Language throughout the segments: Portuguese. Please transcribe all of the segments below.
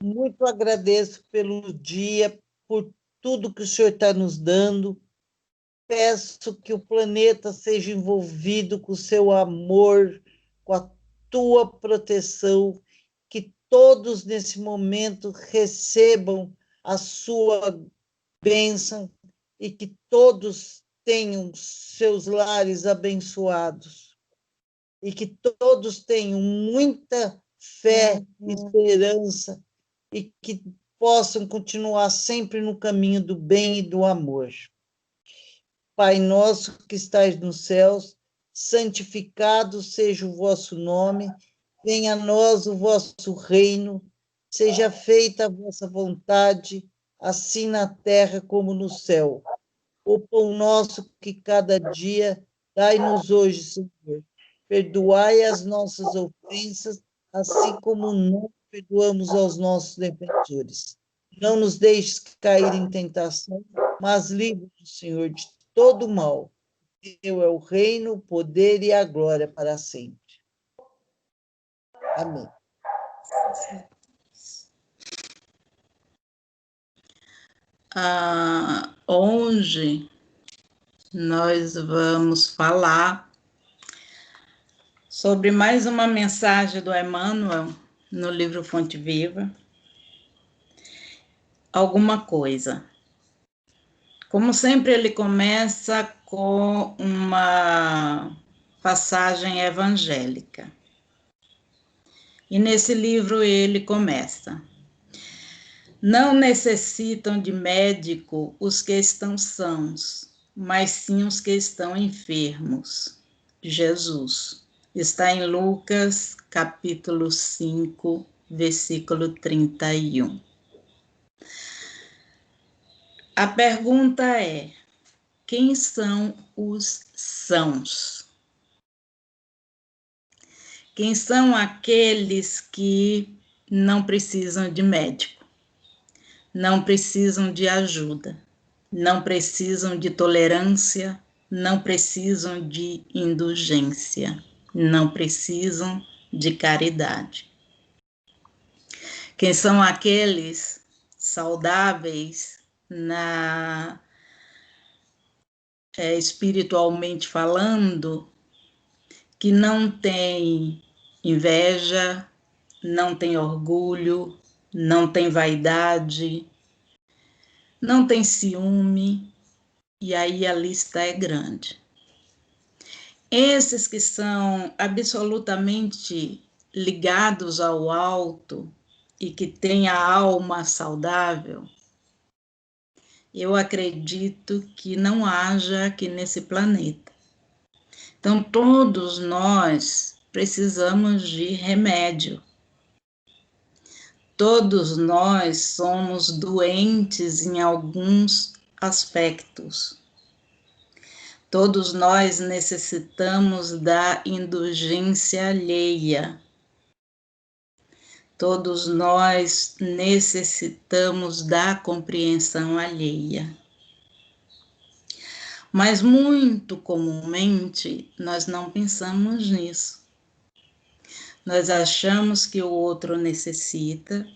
Muito agradeço pelo dia, por tudo que o Senhor está nos dando. Peço que o planeta seja envolvido com o seu amor, com a tua proteção, que todos nesse momento recebam a sua bênção e que todos tenham seus lares abençoados e que todos tenham muita fé, esperança e que possam continuar sempre no caminho do bem e do amor. Pai nosso que estais nos céus, santificado seja o vosso nome, venha a nós o vosso reino, seja feita a vossa vontade, assim na terra como no céu. O pão nosso que cada dia dai-nos hoje, Senhor. Perdoai as nossas ofensas, assim como nós perdoamos aos nossos devedores. Não nos deixes cair em tentação, mas livra-nos, Senhor, de todo mal. Teu é o reino, o poder e a glória para sempre. Amém. Hoje nós vamos falar sobre mais uma mensagem do Emmanuel no livro Fonte Viva. Alguma coisa. Como sempre, ele começa com uma passagem evangélica. E nesse livro ele começa: não necessitam de médico os que estão sãos, mas sim os que estão enfermos. Jesus. Está em Lucas, capítulo 5, versículo 31. A pergunta é: quem são os sãos? Quem são aqueles que não precisam de médico, não precisam de ajuda, não precisam de tolerância, não precisam de indulgência, não precisam de caridade? Quem são aqueles saudáveis espiritualmente falando, que não tem inveja, não tem orgulho, não tem vaidade, não tem ciúme, e aí a lista é grande. Esses que são absolutamente ligados ao alto e que têm a alma saudável, eu acredito que não haja aqui nesse planeta. Então, todos nós precisamos de remédio. Todos nós somos doentes em alguns aspectos. Todos nós necessitamos da indulgência alheia. Todos nós necessitamos da compreensão alheia. Mas muito comumente nós não pensamos nisso. Nós achamos que o outro necessita,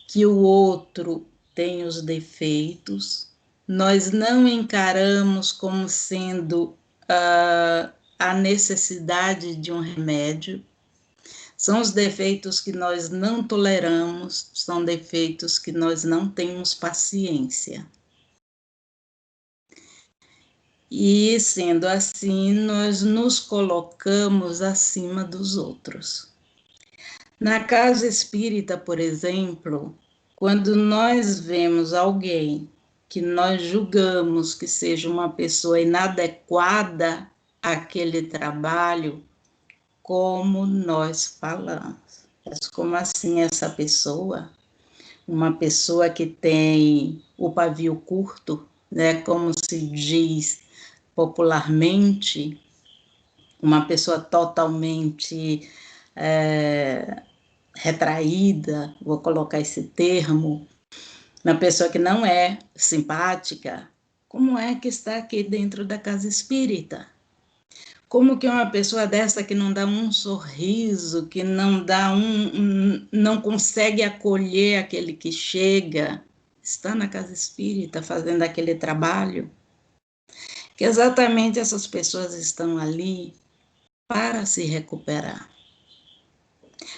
que o outro tem os defeitos. Nós não encaramos como sendo a necessidade de um remédio. São os defeitos que nós não toleramos, são defeitos que nós não temos paciência. E, sendo assim, nós nos colocamos acima dos outros. Na casa espírita, por exemplo, quando nós vemos alguém que nós julgamos que seja uma pessoa inadequada àquele trabalho, como nós falamos? Mas como assim essa pessoa? Uma pessoa que tem o pavio curto, né, como se diz popularmente, uma pessoa totalmente retraída, vou colocar esse termo, uma pessoa que não é simpática, como é que está aqui dentro da casa espírita? Como que uma pessoa dessa que não dá um sorriso, que não dá não consegue acolher aquele que chega, está na casa espírita fazendo aquele trabalho? Que exatamente essas pessoas estão ali para se recuperar.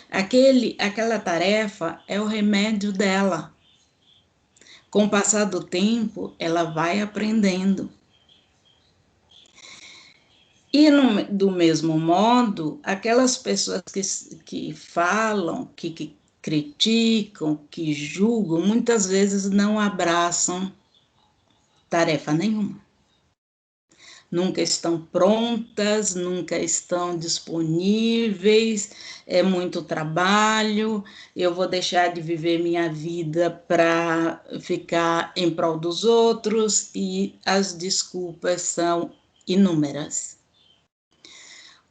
Aquela tarefa é o remédio dela. Com o passar do tempo, ela vai aprendendo. E do mesmo modo, aquelas pessoas que falam, que criticam, que julgam, muitas vezes não abraçam tarefa nenhuma. Nunca estão prontas, nunca estão disponíveis, é muito trabalho, eu vou deixar de viver minha vida para ficar em prol dos outros, e as desculpas são inúmeras.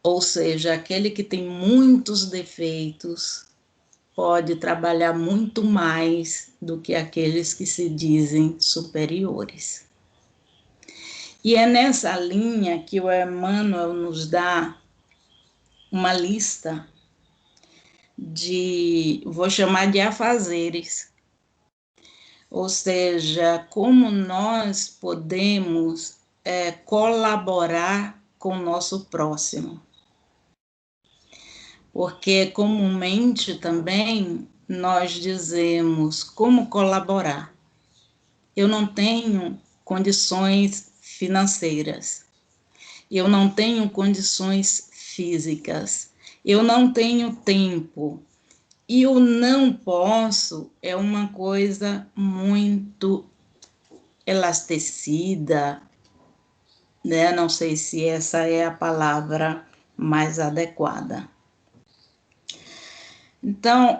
Ou seja, aquele que tem muitos defeitos pode trabalhar muito mais do que aqueles que se dizem superiores. E é nessa linha que o Emmanuel nos dá uma lista vou chamar de afazeres, ou seja, como nós podemos colaborar com o nosso próximo. Porque comumente também nós dizemos como colaborar. Eu não tenho condições financeiras, eu não tenho condições físicas, eu não tenho tempo. E o não posso é uma coisa muito elastecida, né? Não sei se essa é a palavra mais adequada. Então,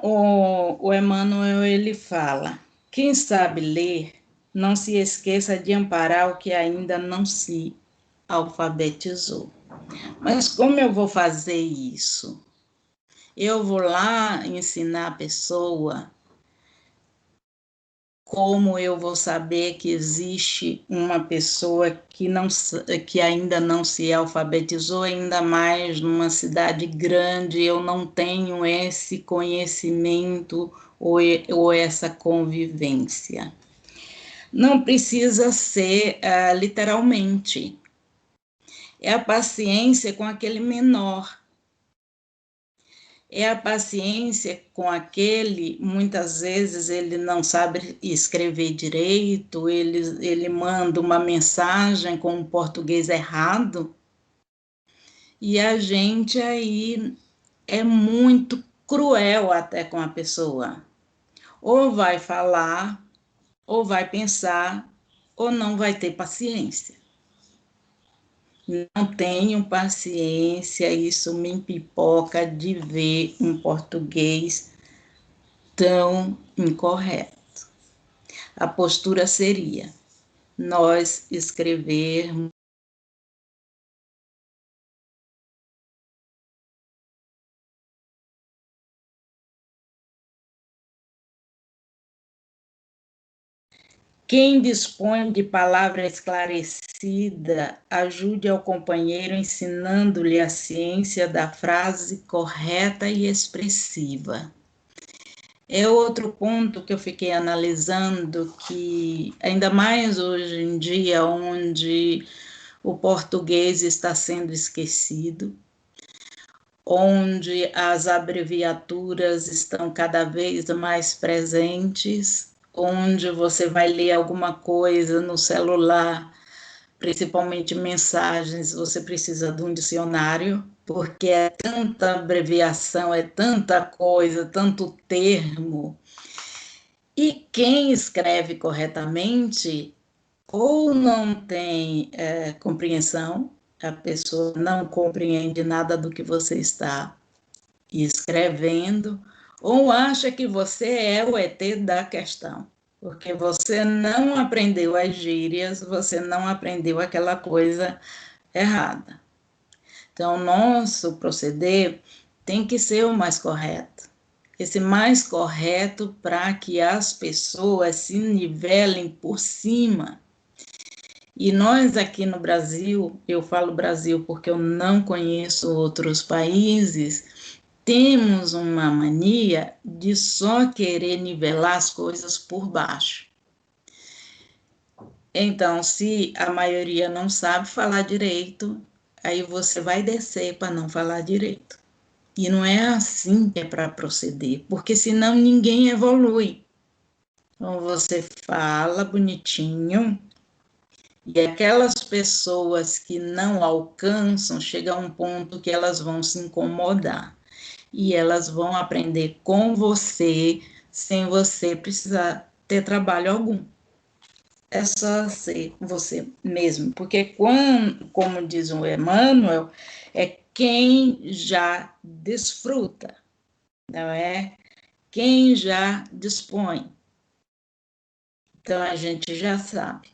o Emmanuel, ele fala: quem sabe ler, não se esqueça de amparar o que ainda não se alfabetizou. Mas como eu vou fazer isso? Eu vou lá ensinar a pessoa. Como eu vou saber que existe uma pessoa que ainda não se alfabetizou, ainda mais numa cidade grande? Eu não tenho esse conhecimento ou essa convivência. Não precisa ser literalmente. É a paciência com aquele menor. É a paciência com aquele, muitas vezes ele não sabe escrever direito, ele manda uma mensagem com um português errado, e a gente aí é muito cruel até com a pessoa. Ou vai falar, ou vai pensar, ou não vai ter paciência. Não tenho paciência, isso me empipoca de ver um português tão incorreto. A postura seria nós escrevermos quem dispõe de palavra esclarecida, ajude ao companheiro ensinando-lhe a ciência da frase correta e expressiva. É outro ponto que eu fiquei analisando, que ainda mais hoje em dia, onde o português está sendo esquecido, onde as abreviaturas estão cada vez mais presentes, onde você vai ler alguma coisa no celular, principalmente mensagens, você precisa de um dicionário, porque é tanta abreviação, é tanta coisa, tanto termo. E quem escreve corretamente ou não tem compreensão, a pessoa não compreende nada do que você está escrevendo, ou acha que você é o ET da questão, porque você não aprendeu as gírias, você não aprendeu aquela coisa errada. Então, nosso proceder tem que ser o mais correto. Esse mais correto para que as pessoas se nivelem por cima E nós aqui no Brasil, eu falo Brasil porque eu não conheço outros países, temos uma mania de só querer nivelar as coisas por baixo. Então, se a maioria não sabe falar direito, aí você vai descer para não falar direito. E não é assim que é para proceder, porque senão ninguém evolui. Então, você fala bonitinho, e aquelas pessoas que não alcançam, chega a um ponto que elas vão se incomodar. E elas vão aprender com você, sem você precisar ter trabalho algum. É só ser você mesmo, porque quando, como diz o Emmanuel, é quem já desfruta, não é? Quem já dispõe. Então a gente já sabe.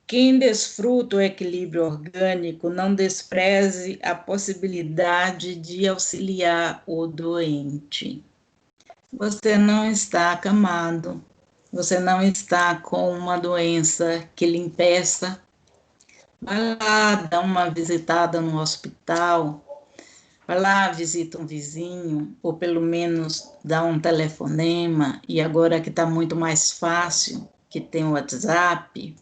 Quem desfruta o equilíbrio orgânico não despreze a possibilidade de auxiliar o doente. Você não está acamado, você não está com uma doença que lhe impeça. Vai lá, dá uma visitada no hospital, vai lá, visita um vizinho, ou pelo menos dá um telefonema, e agora que está muito mais fácil, que tem o WhatsApp,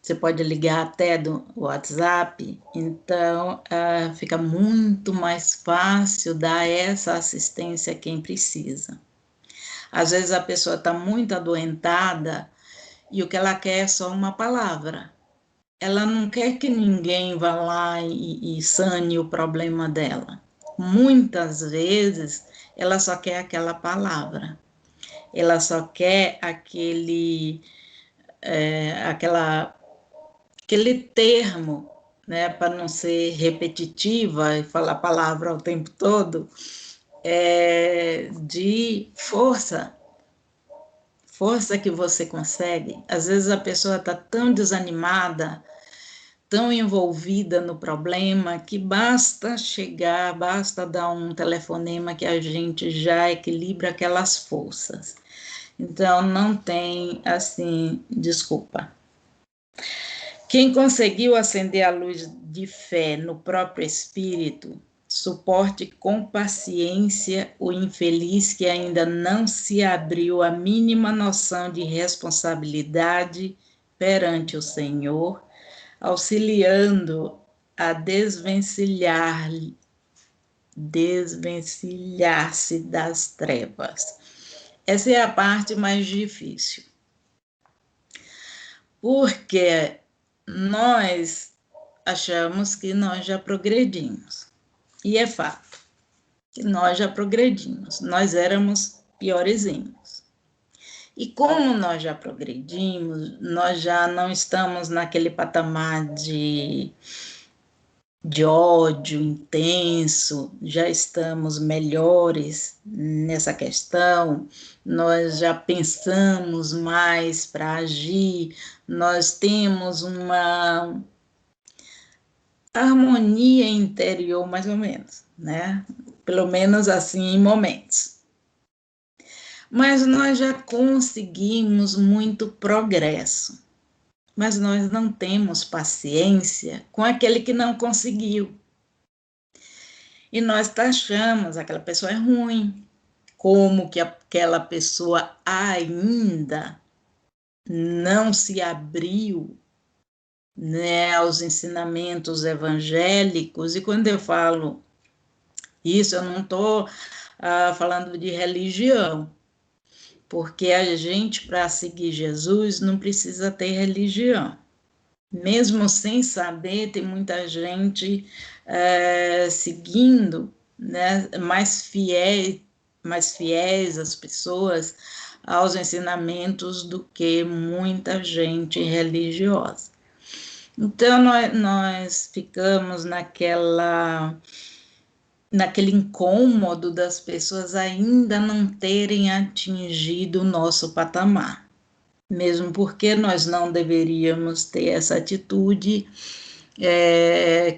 você pode ligar até do WhatsApp, então fica muito mais fácil dar essa assistência a quem precisa. Às vezes a pessoa está muito adoentada e o que ela quer é só uma palavra. Ela não quer que ninguém vá lá e sane o problema dela. Muitas vezes ela só quer aquela palavra. Ela só quer aquele termo, né, para não ser repetitiva e falar palavra o tempo todo, de força que você consegue. Às vezes a pessoa está tão desanimada, tão envolvida no problema, que basta chegar, basta dar um telefonema que a gente já equilibra aquelas forças. Então, não tem, assim, desculpa. Quem conseguiu acender a luz de fé no próprio espírito, suporte com paciência o infeliz que ainda não se abriu a mínima noção de responsabilidade perante o Senhor, auxiliando a desvencilhar-se das trevas. Essa é a parte mais difícil, porque nós achamos que nós já progredimos, e é fato que nós já progredimos, nós éramos piorezinhos. E como nós já progredimos, nós já não estamos naquele patamar de ódio intenso, já estamos melhores nessa questão, nós já pensamos mais para agir, nós temos uma harmonia interior, mais ou menos, né? Pelo menos assim em momentos. Mas nós já conseguimos muito progresso. Mas nós não temos paciência com aquele que não conseguiu. E nós taxamos, aquela pessoa é ruim, como que aquela pessoa ainda não se abriu, né, aos ensinamentos evangélicos. E quando eu falo isso, eu não estou falando de religião, porque a gente, para seguir Jesus, não precisa ter religião. Mesmo sem saber, tem muita gente seguindo, né, mais fiéis as pessoas aos ensinamentos do que muita gente religiosa. Então, nós ficamos naquele incômodo das pessoas ainda não terem atingido o nosso patamar. Mesmo porque nós não deveríamos ter essa atitude,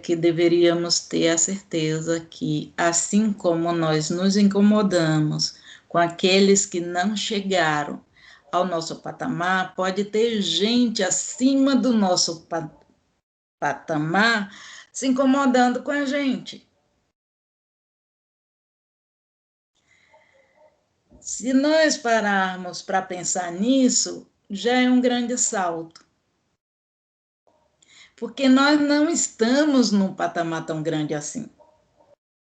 que deveríamos ter a certeza que, assim como nós nos incomodamos com aqueles que não chegaram ao nosso patamar, pode ter gente acima do nosso patamar se incomodando com a gente. Se nós pararmos para pensar nisso, já é um grande salto. Porque nós não estamos num patamar tão grande assim,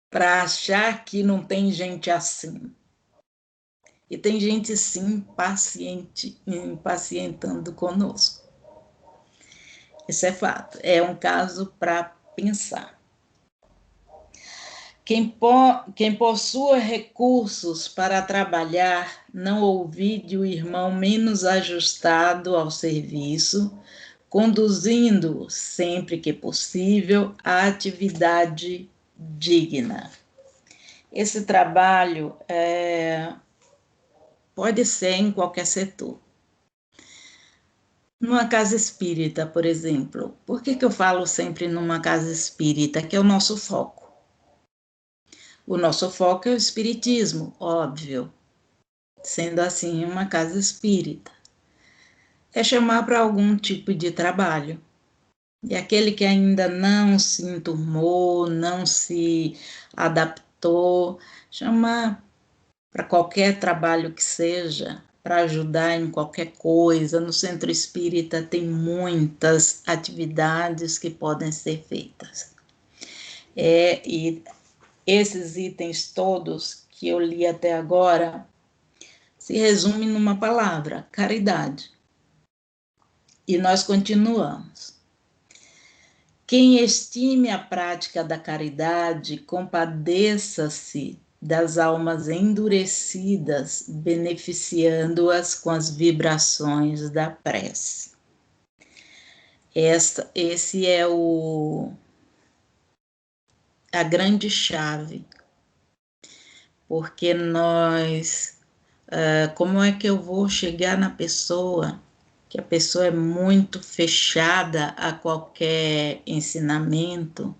para achar que não tem gente assim. E tem gente, sim, impacientando conosco. Isso é fato. É um caso para pensar. Quem possua recursos para trabalhar, não ouvide o irmão menos ajustado ao serviço, conduzindo, sempre que possível, a atividade digna. Esse trabalho pode ser em qualquer setor. Numa casa espírita, por exemplo. Por que eu falo sempre numa casa espírita? Que é o nosso foco. O nosso foco é o espiritismo, óbvio. Sendo assim, uma casa espírita. É chamar para algum tipo de trabalho. E aquele que ainda não se enturmou, não se adaptou, chamar para qualquer trabalho que seja, para ajudar em qualquer coisa. No centro espírita tem muitas atividades que podem ser feitas. E esses itens todos que eu li até agora se resumem numa palavra: caridade. E nós continuamos. Quem estime a prática da caridade, compadeça-se das almas endurecidas, beneficiando-as com as vibrações da prece. Esse é a grande chave, porque nós, como é que eu vou chegar na pessoa, que a pessoa é muito fechada a qualquer ensinamento,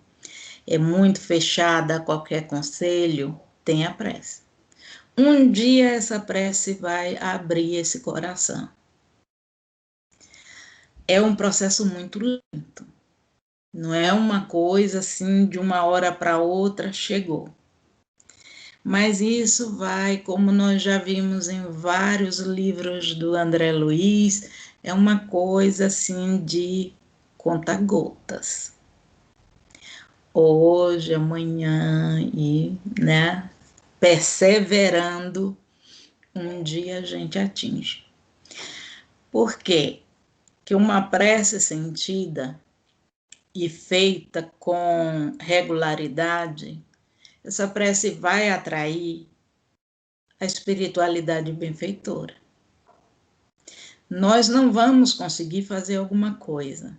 é muito fechada a qualquer conselho? Tem a prece. Um dia essa prece vai abrir esse coração. É um processo muito lento. Não é uma coisa assim de uma hora para outra chegou. Mas isso vai, como nós já vimos em vários livros do André Luiz, é uma coisa assim de conta-gotas. Hoje, amanhã e, né, perseverando, um dia a gente atinge. Por quê? Que uma prece sentida e feita com regularidade, essa prece vai atrair a espiritualidade benfeitora. Nós não vamos conseguir fazer alguma coisa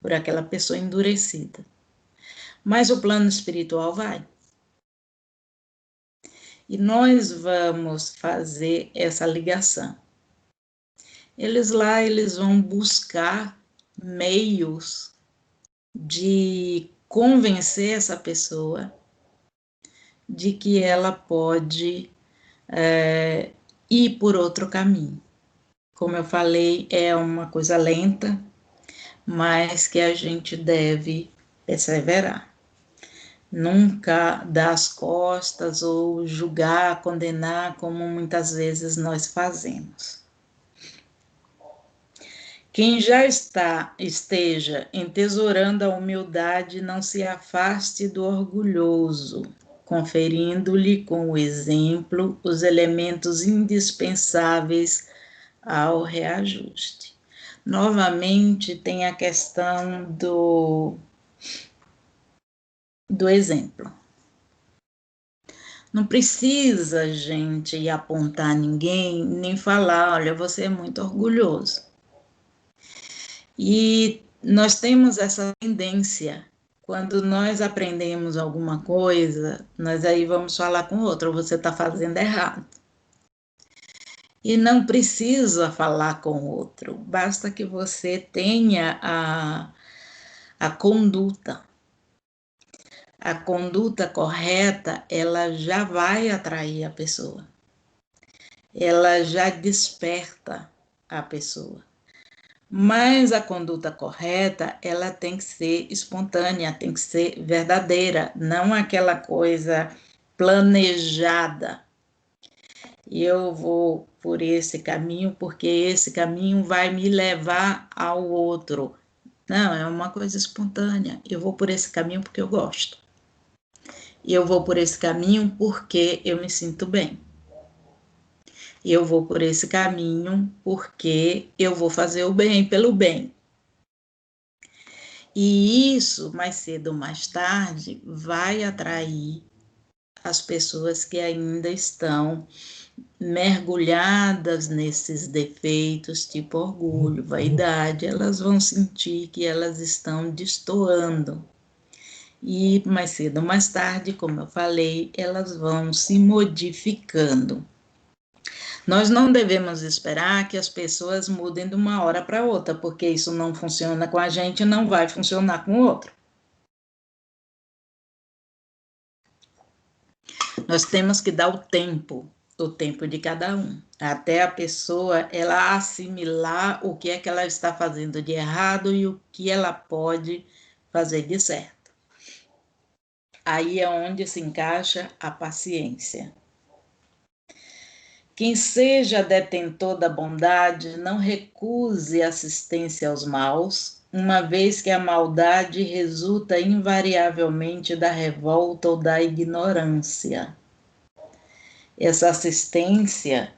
por aquela pessoa endurecida, mas o plano espiritual vai. E nós vamos fazer essa ligação. Eles vão buscar meios de convencer essa pessoa de que ela pode ir por outro caminho. Como eu falei, é uma coisa lenta, mas que a gente deve perseverar. Nunca dar as costas ou julgar, condenar, como muitas vezes nós fazemos. Quem já esteja entesourando a humildade, não se afaste do orgulhoso, conferindo-lhe com o exemplo os elementos indispensáveis ao reajuste. Novamente tem a questão do exemplo. Não precisa a gente apontar ninguém, nem falar, olha, você é muito orgulhoso. E nós temos essa tendência, quando nós aprendemos alguma coisa, nós aí vamos falar com o outro, você está fazendo errado. E não precisa falar com o outro, basta que você tenha a conduta. A conduta correta, ela já vai atrair a pessoa. ela já desperta a pessoa. Mas a conduta correta, ela tem que ser espontânea, tem que ser verdadeira, não aquela coisa planejada. E eu vou por esse caminho porque esse caminho vai me levar ao outro. Não, é uma coisa espontânea. Eu vou por esse caminho porque eu gosto. Eu vou por esse caminho porque eu me sinto bem. Eu vou por esse caminho porque eu vou fazer o bem pelo bem. E isso, mais cedo ou mais tarde, vai atrair as pessoas que ainda estão mergulhadas nesses defeitos, tipo orgulho, vaidade, elas vão sentir que elas estão destoando. E mais cedo ou mais tarde, como eu falei, elas vão se modificando. Nós não devemos esperar que as pessoas mudem de uma hora para outra, porque isso não funciona com a gente, não vai funcionar com o outro. Nós temos que dar o tempo de cada um, até a pessoa ela assimilar o que é que ela está fazendo de errado e o que ela pode fazer de certo. Aí é onde se encaixa a paciência. Quem seja detentor da bondade, não recuse assistência aos maus, uma vez que a maldade resulta invariavelmente da revolta ou da ignorância. Essa assistência,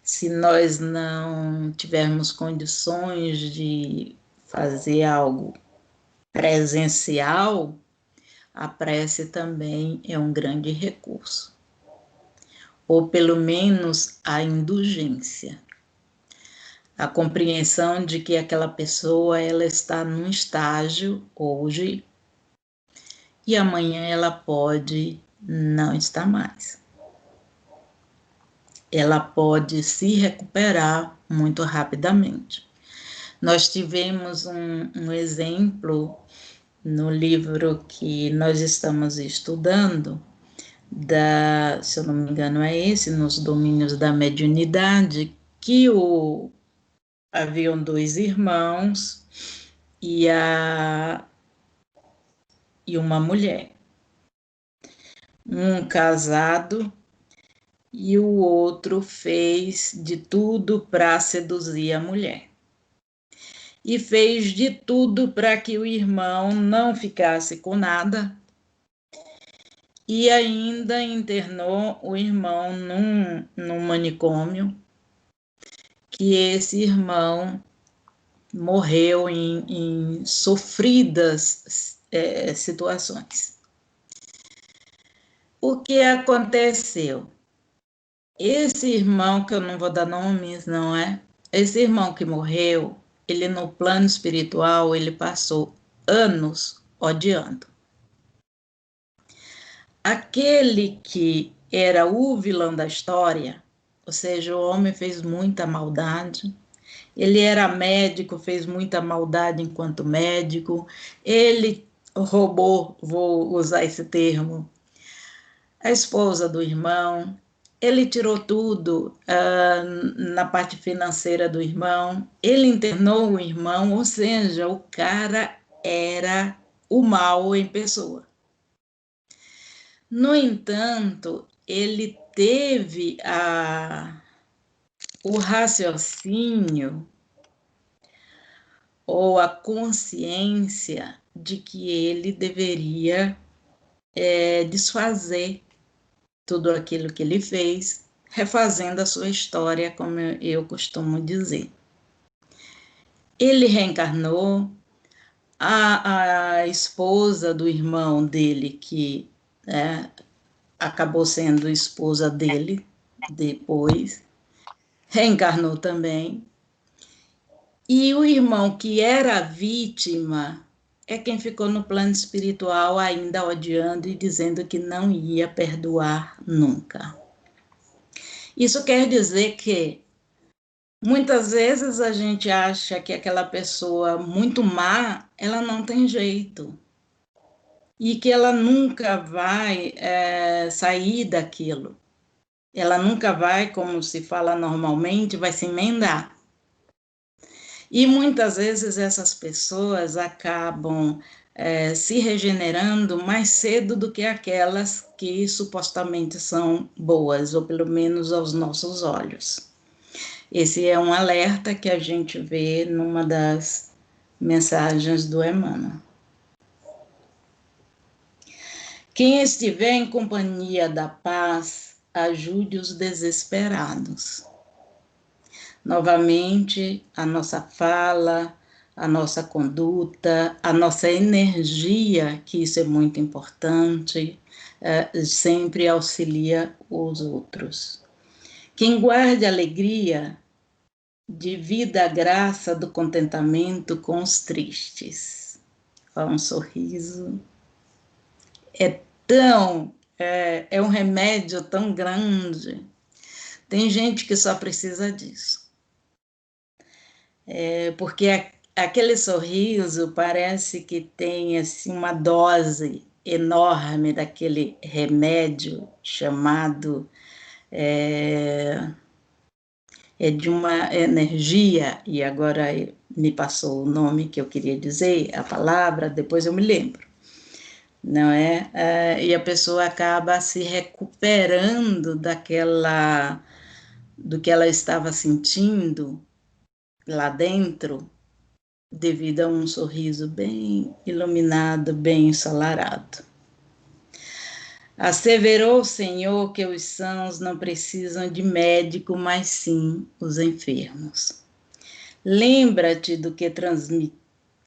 se nós não tivermos condições de fazer algo presencial, a prece também é um grande recurso. Ou pelo menos a indulgência. A compreensão de que aquela pessoa ela está num estágio hoje e amanhã ela pode não estar mais. Ela pode se recuperar muito rapidamente. Nós tivemos um exemplo no livro que nós estamos estudando, se eu não me engano é esse, nos domínios da mediunidade, que haviam dois irmãos e uma mulher. Um casado e o outro fez de tudo para seduzir a mulher. E fez de tudo para que o irmão não ficasse com nada e ainda internou o irmão num manicômio, que esse irmão morreu em sofridas situações. O que aconteceu? Esse irmão, que eu não vou dar nomes, não é? Esse irmão que morreu, ele no plano espiritual, ele passou anos odiando. Aquele que era o vilão da história, ou seja, o homem fez muita maldade, ele era médico, fez muita maldade enquanto médico, ele roubou, vou usar esse termo, a esposa do irmão, ele tirou tudo na parte financeira do irmão, ele internou o irmão, ou seja, o cara era o mal em pessoa. No entanto, ele teve o raciocínio ou a consciência de que ele deveria desfazer tudo aquilo que ele fez, refazendo a sua história, como eu costumo dizer. Ele reencarnou, a esposa do irmão dele, que acabou sendo esposa dele depois, reencarnou também. E o irmão que era vítima é quem ficou no plano espiritual ainda odiando e dizendo que não ia perdoar nunca. Isso quer dizer que muitas vezes a gente acha que aquela pessoa muito má, ela não tem jeito. E que ela nunca vai sair daquilo. Ela nunca vai, como se fala normalmente, vai se emendar. E muitas vezes essas pessoas acabam se regenerando mais cedo do que aquelas que supostamente são boas, ou pelo menos aos nossos olhos. Esse é um alerta que a gente vê numa das mensagens do Emmanuel. Quem estiver em companhia da paz, ajude os desesperados. Novamente, a nossa fala, a nossa conduta, a nossa energia, que isso é muito importante, sempre auxilia os outros. Quem guarde a alegria, divida a graça do contentamento com os tristes. Um sorriso é um remédio tão grande. Tem gente que só precisa disso. Porque aquele sorriso parece que tem assim, uma dose enorme daquele remédio chamado de uma energia, e agora me passou o nome que eu queria dizer, a palavra, depois eu me lembro, não é? E a pessoa acaba se recuperando do que ela estava sentindo lá dentro, devido a um sorriso bem iluminado, bem ensolarado. Asseverou o Senhor que os sãos não precisam de médico, mas sim os enfermos. Lembra-te do que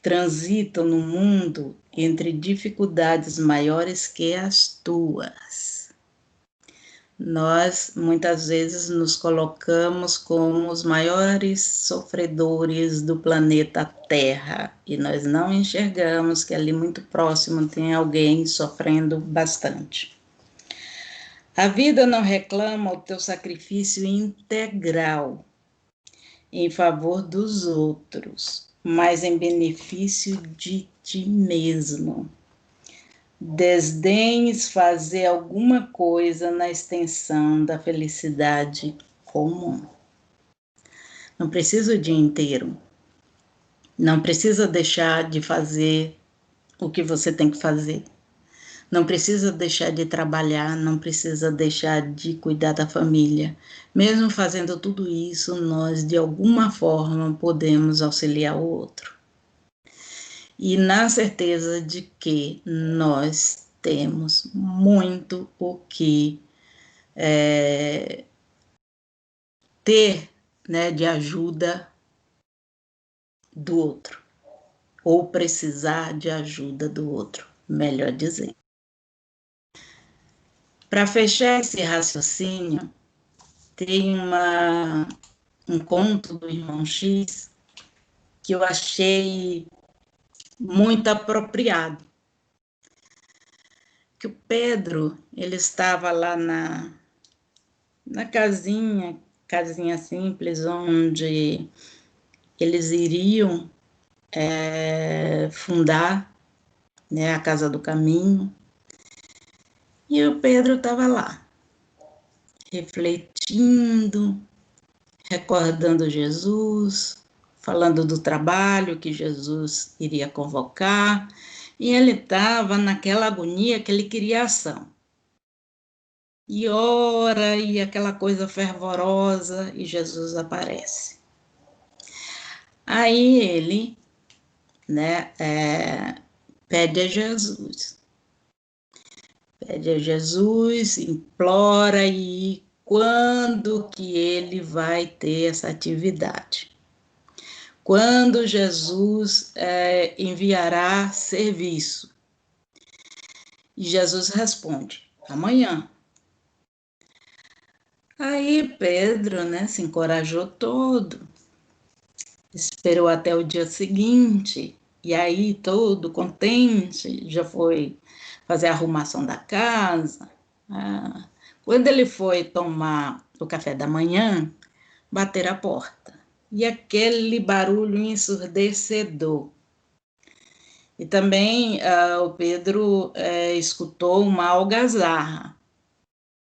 transitam no mundo entre dificuldades maiores que as tuas. Nós, muitas vezes, nos colocamos como os maiores sofredores do planeta Terra e nós não enxergamos que ali muito próximo tem alguém sofrendo bastante. A vida não reclama o teu sacrifício integral em favor dos outros, mas em benefício de ti mesmo. Desdenhes fazer alguma coisa na extensão da felicidade comum. Não precisa o dia inteiro. Não precisa deixar de fazer o que você tem que fazer. Não precisa deixar de trabalhar, não precisa deixar de cuidar da família. Mesmo fazendo tudo isso, nós de alguma forma podemos auxiliar o outro. E na certeza de que nós temos muito o que ter, né, de ajuda do outro, ou precisar de ajuda do outro, melhor dizer. Para fechar esse raciocínio, tem um conto do Irmão X que eu achei muito apropriado. Que o Pedro, ele estava lá na casinha simples, onde eles iriam fundar, né, a Casa do Caminho. E o Pedro estava lá, refletindo, recordando Jesus, falando do trabalho que Jesus iria convocar, e ele estava naquela agonia que ele queria ação. E ora, e aquela coisa fervorosa, e Jesus aparece. Aí ele, né, pede a Jesus. Pede a Jesus, implora e quando que ele vai ter essa atividade? Quando Jesus enviará serviço? E Jesus responde, amanhã. Aí Pedro, né, se encorajou todo, esperou até o dia seguinte, e aí todo contente, já foi fazer a arrumação da casa. Quando ele foi tomar o café da manhã, bateram a porta. E aquele barulho ensurdecedor. E também o Pedro escutou uma algazarra.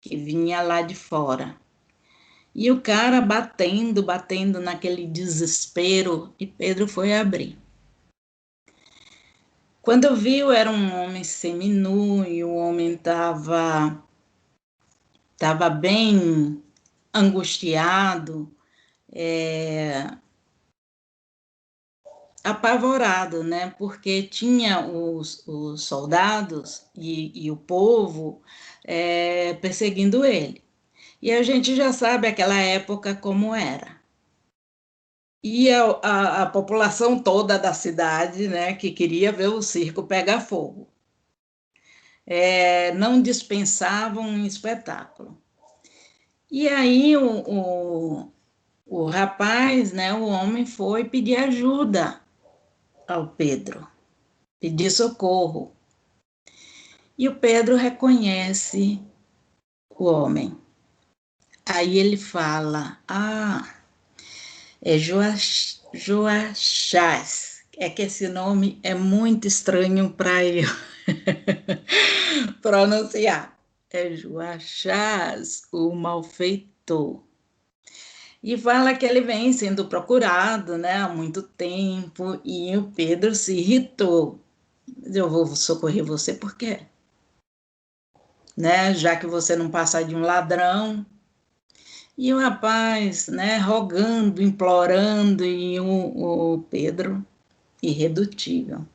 que vinha lá de fora. E o cara batendo, batendo naquele desespero, e Pedro foi abrir. Quando viu, era um homem seminu, e o homem estava bem angustiado, apavorado, né? Porque tinha os soldados e o povo perseguindo ele. E a gente já sabe aquela época como era. E a população toda da cidade, né, que queria ver o circo pegar fogo. Não dispensavam um espetáculo. E aí o rapaz, né, o homem foi pedir ajuda ao Pedro, pedir socorro. E o Pedro reconhece o homem. Aí ele fala, é Joachás. É que esse nome é muito estranho para eu pronunciar. É Joachás, o malfeitor. E fala que ele vem sendo procurado, né, há muito tempo, e o Pedro se irritou. Eu vou socorrer você por quê? Né, já que você não passa de um ladrão. E o rapaz, né, rogando, implorando, e o Pedro, irredutível.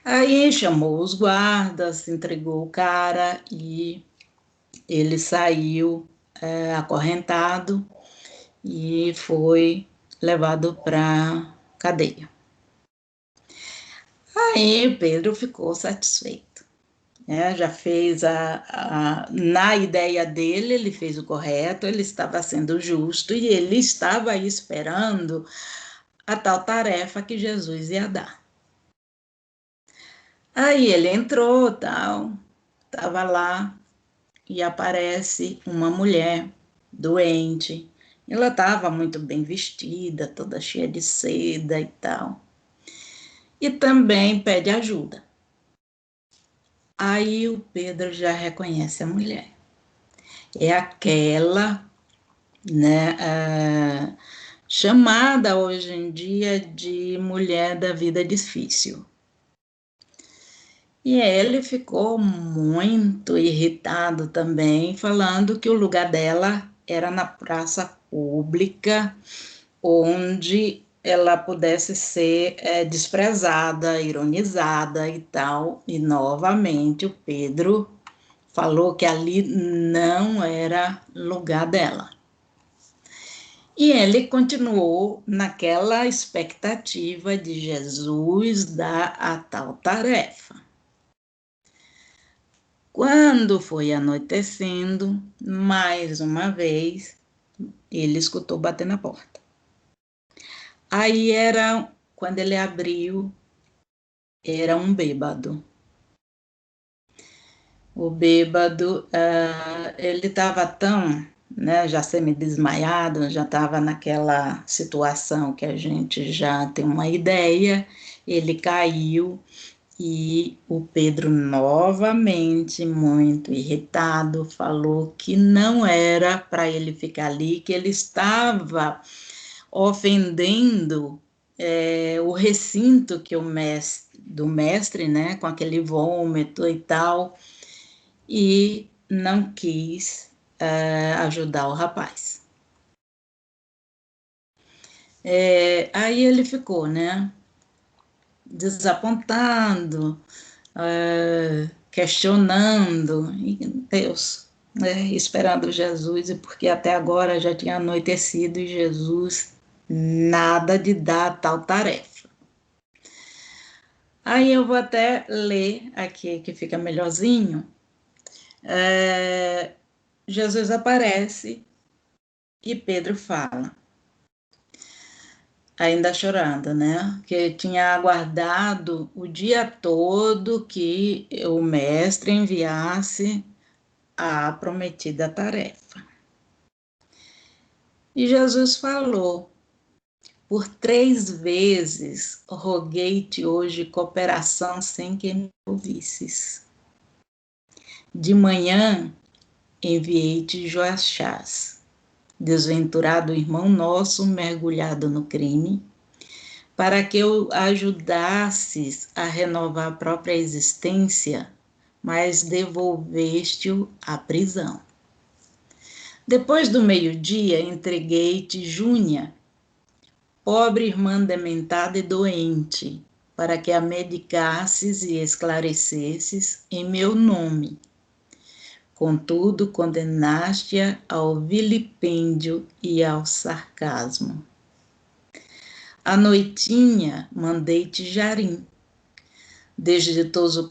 Aí chamou os guardas, entregou o cara e ele saiu acorrentado e foi levado para cadeia. Aí Pedro ficou satisfeito. Já fez na ideia dele, ele fez o correto, ele estava sendo justo e ele estava esperando a tal tarefa que Jesus ia dar. Aí ele entrou, tal, estava lá e aparece uma mulher doente. Ela estava muito bem vestida, toda cheia de seda e tal. E também pede ajuda. Aí o Pedro já reconhece a mulher. É aquela, né, chamada hoje em dia de mulher da vida difícil. E ele ficou muito irritado também, falando que o lugar dela era na praça pública, onde ela pudesse ser desprezada, ironizada e tal. E novamente o Pedro falou que ali não era lugar dela. E ele continuou naquela expectativa de Jesus dar a tal tarefa. Quando foi anoitecendo, mais uma vez, ele escutou bater na porta. Aí quando ele abriu, era um bêbado. O bêbado, ele estava tão, né, já semi-desmaiado, já estava naquela situação que a gente já tem uma ideia, ele caiu e o Pedro, novamente, muito irritado, falou que não era para ele ficar ali, que ele estava ofendendo o recinto que do mestre, né, com aquele vômito e tal, e não quis ajudar o rapaz. Aí ele ficou, né, desapontado, questionando, e Deus, né, esperando Jesus, e porque até agora já tinha anoitecido e Jesus nada de dar tal tarefa. Aí eu vou até ler aqui, que fica melhorzinho. Jesus aparece e Pedro fala, ainda chorando, né? Que tinha aguardado o dia todo que o mestre enviasse a prometida tarefa. E Jesus falou, por 3 vezes roguei-te hoje cooperação sem que me ouvisses. De manhã enviei-te Joachás, desventurado irmão nosso, mergulhado no crime, para que o ajudasses a renovar a própria existência, mas devolveste-o à prisão. Depois do meio-dia, entreguei-te Júnia, pobre irmã dementada e doente, para que a medicasses e esclarecesses em meu nome. Contudo, condenaste-a ao vilipêndio e ao sarcasmo. À noitinha, mandei-te Jarim, desditoso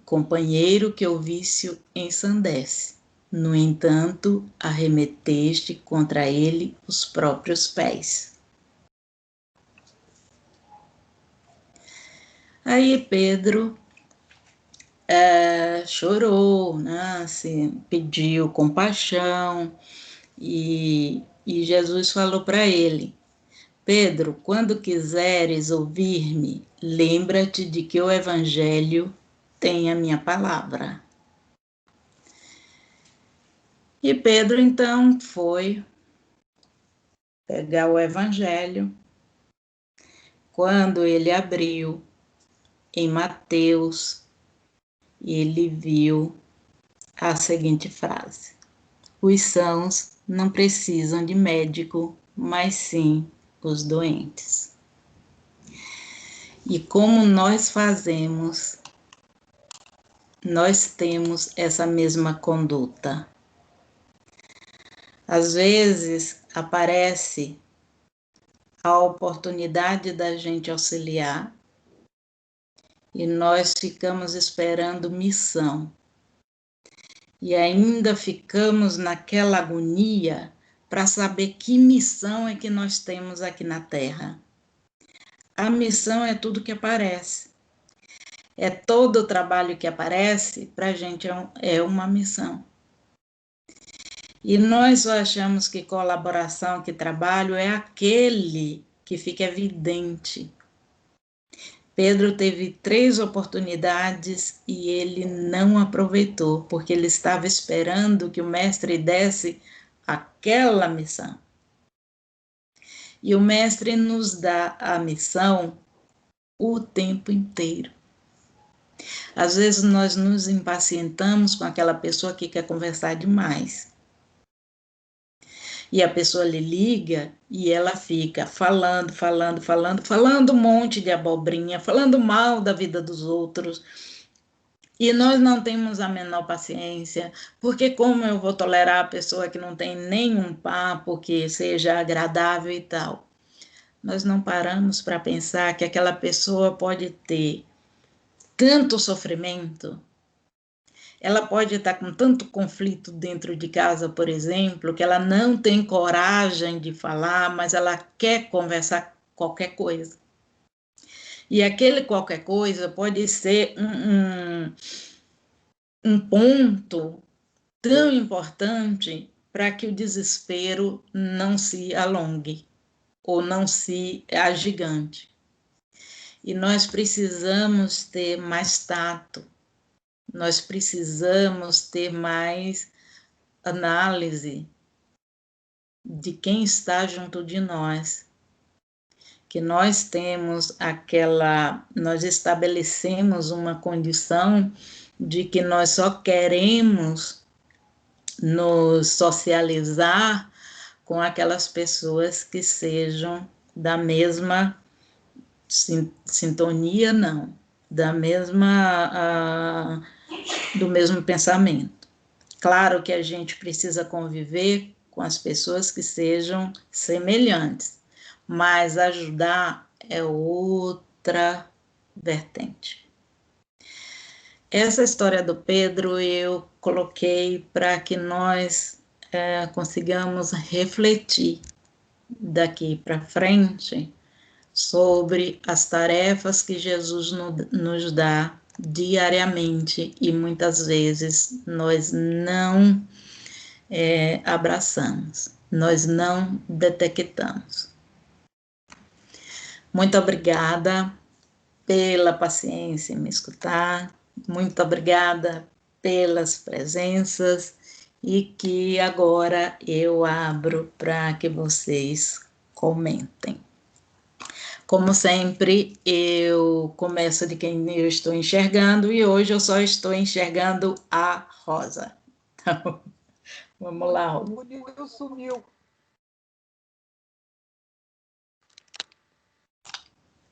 companheiro que o vício ensandece. No entanto, arremeteste contra ele os próprios pés. Aí Pedro chorou, né? Assim, pediu compaixão e Jesus falou para ele: Pedro, quando quiseres ouvir-me, lembra-te de que o Evangelho tem a minha palavra. E Pedro então foi pegar o Evangelho. Quando ele abriu em Mateus, ele viu a seguinte frase: os sãos não precisam de médico, mas sim os doentes. E como nós fazemos, nós temos essa mesma conduta. Às vezes aparece a oportunidade da gente auxiliar e nós ficamos esperando missão. E ainda ficamos naquela agonia para saber que missão é que nós temos aqui na Terra. A missão é tudo que aparece. É todo o trabalho que aparece, para a gente é uma missão. E nós só achamos que colaboração, que trabalho é aquele que fica evidente. Pedro teve 3 oportunidades e ele não aproveitou, porque ele estava esperando que o mestre desse aquela missão. E o mestre nos dá a missão o tempo inteiro. Às vezes nós nos impacientamos com aquela pessoa que quer conversar demais. E a pessoa lhe liga e ela fica falando um monte de abobrinha, falando mal da vida dos outros. E nós não temos a menor paciência, porque como eu vou tolerar a pessoa que não tem nenhum papo que seja agradável e tal? Nós não paramos para pensar que aquela pessoa pode ter tanto sofrimento, ela pode estar com tanto conflito dentro de casa, por exemplo, que ela não tem coragem de falar, mas ela quer conversar qualquer coisa. E aquele qualquer coisa pode ser um ponto tão importante para que o desespero não se alongue ou não se agigante. E nós precisamos ter mais tato, nós precisamos ter mais análise de quem está junto de nós, que nós temos nós estabelecemos uma condição de que nós só queremos nos socializar com aquelas pessoas que sejam da mesma sintonia, não, do mesmo pensamento. Claro que a gente precisa conviver com as pessoas que sejam semelhantes, mas ajudar é outra vertente. Essa história do Pedro eu coloquei para que nós consigamos refletir daqui para frente sobre as tarefas que Jesus nos dá diariamente e muitas vezes nós não abraçamos, nós não detectamos. Muito obrigada pela paciência em me escutar, muito obrigada pelas presenças e que agora eu abro para que vocês comentem. Como sempre, eu começo de quem eu estou enxergando e hoje eu só estou enxergando a Rosa. Então, vamos lá, Rosa. O Nil sumiu.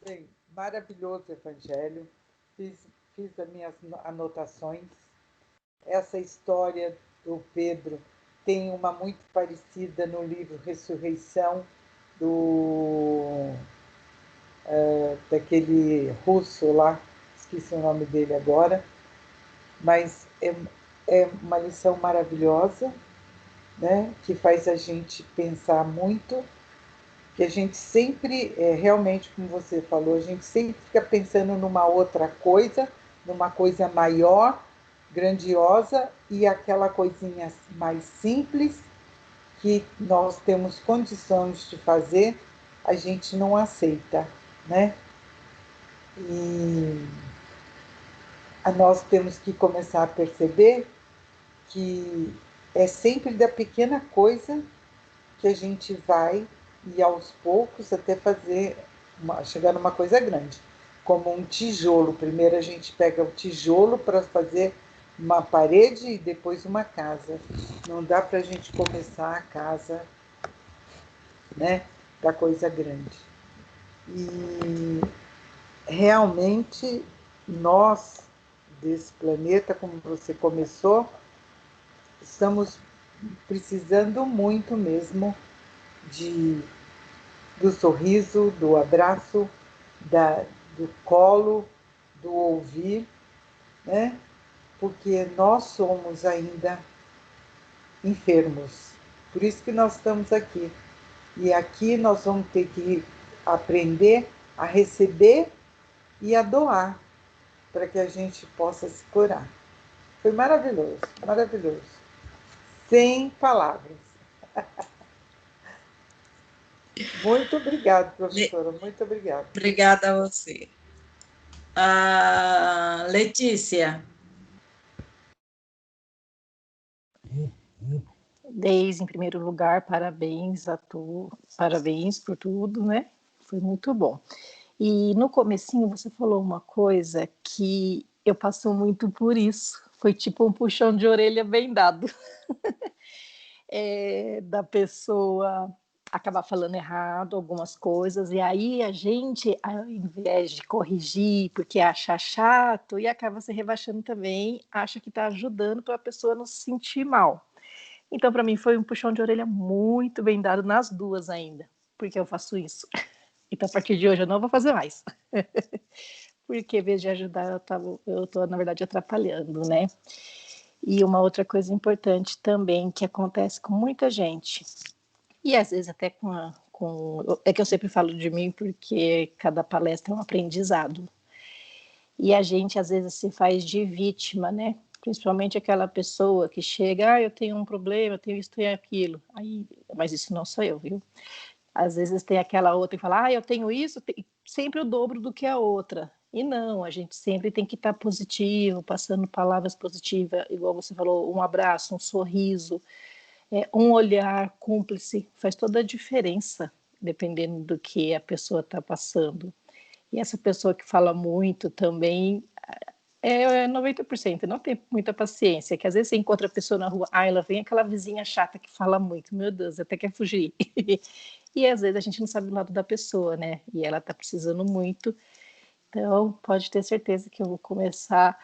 Bem, maravilhoso Evangelho. Fiz as minhas anotações. Essa história do Pedro tem uma muito parecida no livro Ressurreição, daquele russo lá, esqueci o nome dele agora, mas é uma lição maravilhosa, né, que faz a gente pensar muito, que a gente sempre, realmente, como você falou, a gente sempre fica pensando numa outra coisa, numa coisa maior, grandiosa, e aquela coisinha mais simples que nós temos condições de fazer, a gente não aceita, né? E nós temos que começar a perceber que é sempre da pequena coisa que a gente vai e aos poucos até chegar numa coisa grande, como um tijolo. Primeiro a gente pega o tijolo para fazer uma parede e depois uma casa. Não dá para a gente começar a casa, né, da coisa grande. E realmente nós desse planeta, como você começou, estamos precisando muito mesmo do sorriso, do abraço, do colo, do ouvir, né? Porque nós somos ainda enfermos. Por isso que nós estamos aqui. E aqui nós vamos ter que aprender a receber e a doar, para que a gente possa se curar. Foi maravilhoso, maravilhoso. Sem palavras. Muito obrigada, professora, muito obrigada. Obrigada a você. Letícia. Deise, em primeiro lugar, parabéns a tu, parabéns por tudo, né? Foi muito bom. E no comecinho você falou uma coisa que eu passo muito por isso. Foi tipo um puxão de orelha bem dado. Da pessoa acabar falando errado algumas coisas, e aí a gente, ao invés de corrigir, porque acha chato, e acaba se rebaixando também, acha que está ajudando para a pessoa não se sentir mal. Então, para mim, foi um puxão de orelha muito bem dado nas duas ainda, porque eu faço isso. Então, a partir de hoje, eu não vou fazer mais. Porque, em vez de ajudar, eu tô, na verdade, atrapalhando, né? E uma outra coisa importante também, que acontece com muita gente, e às vezes até é que eu sempre falo de mim, porque cada palestra é um aprendizado. E a gente, às vezes, se faz de vítima, né? Principalmente aquela pessoa que chega, eu tenho um problema, eu tenho isso e aquilo. Aí, mas isso não sou eu, viu? Às vezes tem aquela outra que fala, eu tenho isso, sempre o dobro do que a outra. E não, a gente sempre tem que estar positivo, passando palavras positivas, igual você falou, um abraço, um sorriso, um olhar cúmplice, faz toda a diferença, dependendo do que a pessoa está passando. E essa pessoa que fala muito também é 90%, não tem muita paciência, que às vezes você encontra a pessoa na rua, ela vem aquela vizinha chata que fala muito, meu Deus, até quer fugir. E às vezes a gente não sabe o lado da pessoa, né? E ela tá precisando muito. Então, pode ter certeza que eu vou começar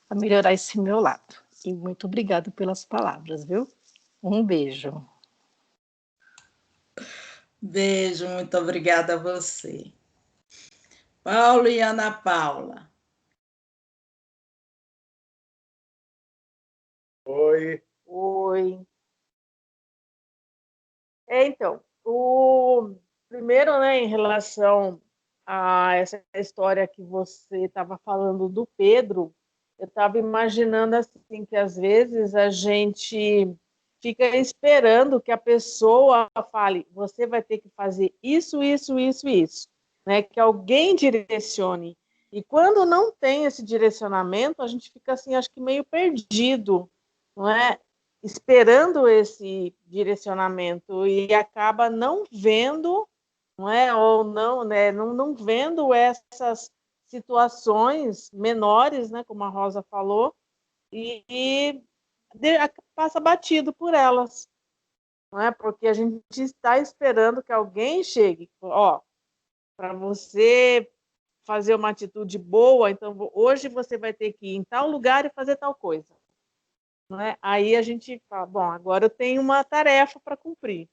a melhorar esse meu lado. E muito obrigada pelas palavras, viu? Um beijo. Beijo, muito obrigada a você. Paulo e Ana Paula. Oi. Oi. Então, primeiro, né, em relação a essa história que você estava falando do Pedro, eu estava imaginando assim que às vezes a gente fica esperando que a pessoa fale, você vai ter que fazer isso, isso, isso, isso, né? Que alguém direcione. E quando não tem esse direcionamento, a gente fica assim, acho que meio perdido, não é? esperando esse direcionamento e acaba não vendo, não é? Ou não, né? Não vendo essas situações menores, né? Como a Rosa falou, e passa batido por elas, não é? Porque a gente está esperando que alguém chegue, ó, para você fazer uma atitude boa, então hoje você vai ter que ir em tal lugar e fazer tal coisa. Não é? Aí a gente fala, bom, agora eu tenho uma tarefa para cumprir.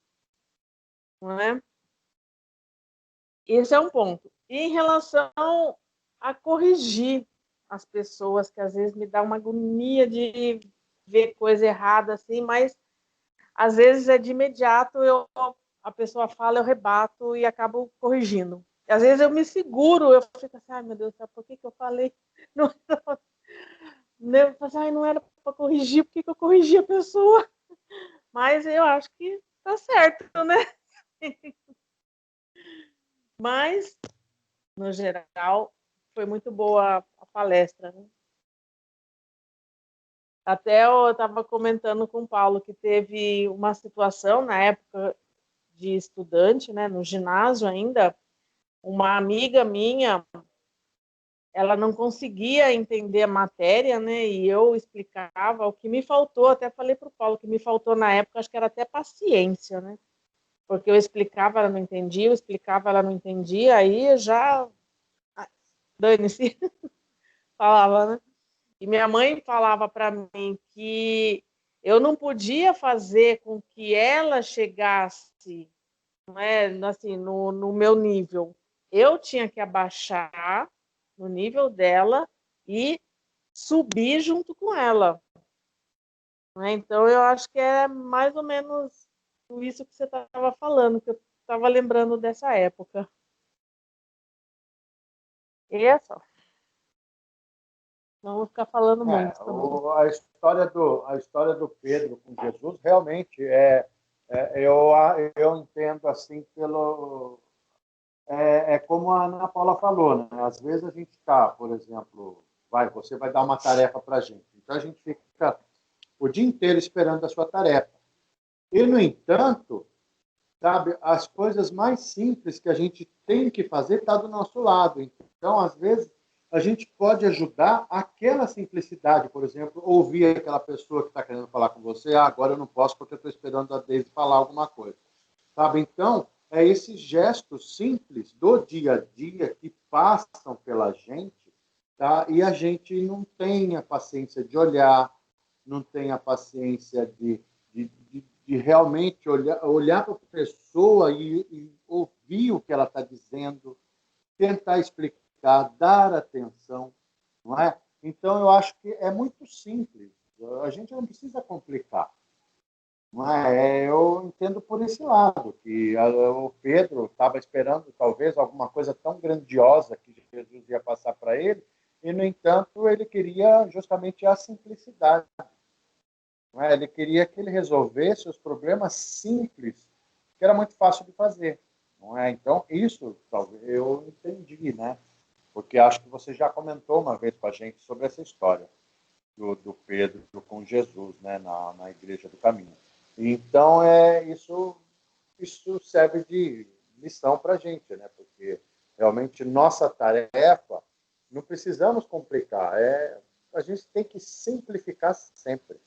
Não é? Esse é um ponto. E em relação a corrigir as pessoas, que às vezes me dá uma agonia de ver coisa errada assim, mas às vezes é de imediato, a pessoa fala, eu rebato e acabo corrigindo. E às vezes eu me seguro, eu fico assim, ai meu Deus do céu, por que eu falei? Não era para corrigir, por que eu corrigi a pessoa? Mas eu acho que tá certo, né? Mas, no geral, foi muito boa a palestra, né? Até eu estava comentando com o Paulo que teve uma situação na época de estudante, né, no ginásio ainda, uma amiga minha, ela não conseguia entender a matéria, né, e eu explicava o que me faltou, até falei para o Paulo que me faltou na época, acho que era até paciência, né, porque eu explicava, ela não entendia, eu explicava, ela não entendia, aí já dane-se, falava, né? E minha mãe falava para mim que eu não podia fazer com que ela chegasse, não é, assim, no meu nível. Eu tinha que abaixar no nível dela e subir junto com ela. Né? Então, eu acho que é mais ou menos isso que você estava falando, que eu estava lembrando dessa época. E é só. Não vou ficar falando muito também. A história do Pedro com Jesus realmente eu entendo assim é como a Ana Paula falou, né? Às vezes a gente está, por exemplo, você vai dar uma tarefa para a gente, então a gente fica o dia inteiro esperando a sua tarefa. E, no entanto, sabe, as coisas mais simples que a gente tem que fazer está do nosso lado. Então, às vezes, a gente pode ajudar aquela simplicidade, por exemplo, ouvir aquela pessoa que está querendo falar com você, agora eu não posso porque eu estou esperando a Deise falar alguma coisa. Sabe? Então, é esses gestos simples do dia a dia que passam pela gente, tá? E a gente não tem a paciência de olhar, não tem a paciência de realmente olhar para a pessoa e ouvir o que ela está dizendo, tentar explicar, dar atenção, não é? Então, eu acho que é muito simples. A gente não precisa complicar. Não é? Eu entendo por esse lado, que o Pedro estava esperando, talvez, alguma coisa tão grandiosa que Jesus ia passar para ele, e, no entanto, ele queria justamente a simplicidade. Não é? Ele queria que ele resolvesse os problemas simples, que era muito fácil de fazer. Não é? Então, isso talvez eu entendi, né? Porque acho que você já comentou uma vez com a gente sobre essa história do Pedro com Jesus, né? Na Igreja do Caminho. Então, isso serve de lição para a gente, né? Porque realmente nossa tarefa não precisamos complicar, a gente tem que simplificar sempre.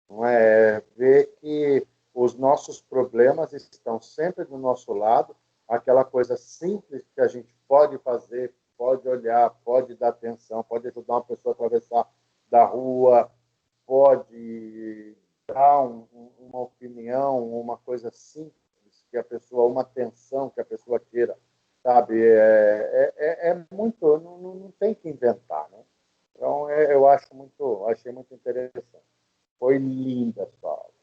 Não é ver que os nossos problemas estão sempre do nosso lado, aquela coisa simples que a gente pode fazer, pode olhar, pode dar atenção, pode ajudar uma pessoa a atravessar da rua, pode dar uma opinião, uma coisa simples que a pessoa, uma atenção que a pessoa queira, sabe? É muito, não tem que inventar, né? Então, eu achei muito interessante. Foi linda a sua aula.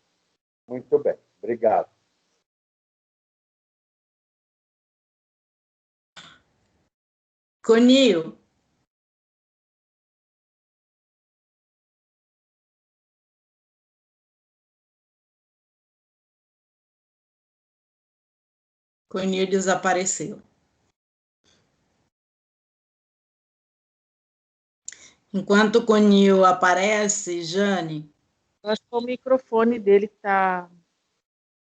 Muito bem, obrigado. Conil. Conil desapareceu. Enquanto o Conil aparece, Jane, Eu acho que é o microfone dele que está...